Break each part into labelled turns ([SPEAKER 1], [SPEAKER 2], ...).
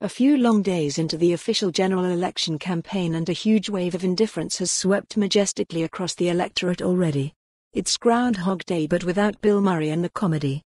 [SPEAKER 1] A few long days into the official general election campaign and a huge wave of indifference has swept majestically across the electorate already. It's Groundhog Day but without Bill Murray and the comedy.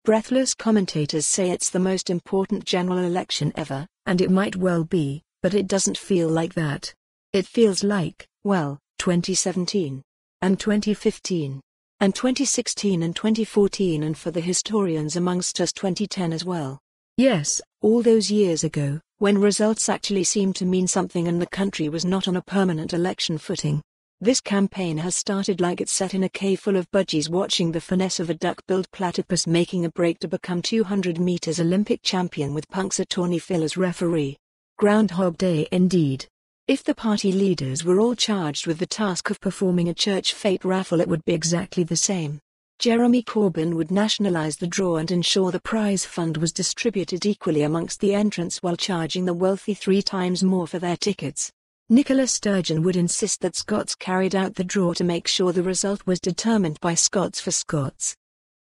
[SPEAKER 1] Breathless commentators say it's the most important general election ever, and it might well be, but it doesn't feel like that. It feels like, well, 2017. And 2015. And 2016 and 2014 and for the historians amongst us 2010 as well. Yes, all those years ago, when results actually seemed to mean something and the country was not on a permanent election footing. This campaign has started like it's set in a cave full of budgies watching the finesse of a duck-billed platypus making a break to become 200 meters Olympic champion with Punxsutawney Phil as referee. Groundhog Day indeed. If the party leaders were all charged with the task of performing a church fête raffle, it would be exactly the same. Jeremy Corbyn would nationalise the draw and ensure the prize fund was distributed equally amongst the entrants while charging the wealthy 3 times more for their tickets. Nicola Sturgeon would insist that Scots carried out the draw to make sure the result was determined by Scots for Scots.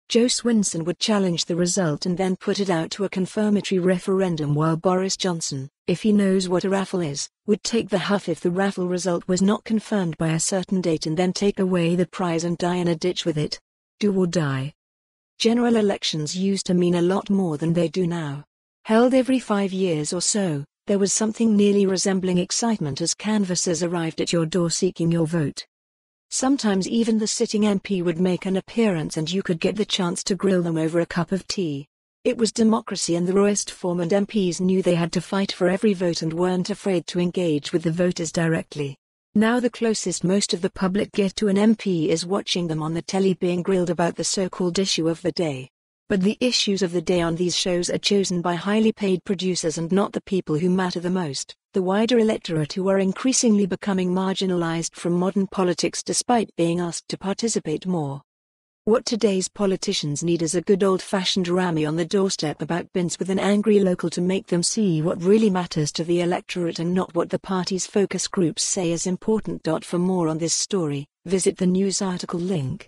[SPEAKER 1] Joe Swinson would challenge the result and then put it out to a confirmatory referendum, while Boris Johnson, if he knows what a raffle is, would take the huff if the raffle result was not confirmed by a certain date and then take away the prize and die in a ditch with it. Do or die. General elections used to mean a lot more than they do now. Held every 5 years or so, there was something nearly resembling excitement as canvassers arrived at your door seeking your vote. Sometimes even the sitting MP would make an appearance and you could get the chance to grill them over a cup of tea. It was democracy in the rawest form, and MPs knew they had to fight for every vote and weren't afraid to engage with the voters directly. Now the closest most of the public get to an MP is watching them on the telly being grilled about the so-called issue of the day. But the issues of the day on these shows are chosen by highly paid producers and not the people who matter the most, the wider electorate, who are increasingly becoming marginalized from modern politics despite being asked to participate more. What today's politicians need is a good old-fashioned rammy on the doorstep about bins with an angry local to make them see what really matters to the electorate and not what the party's focus groups say is important. For more on this story, visit the news article link.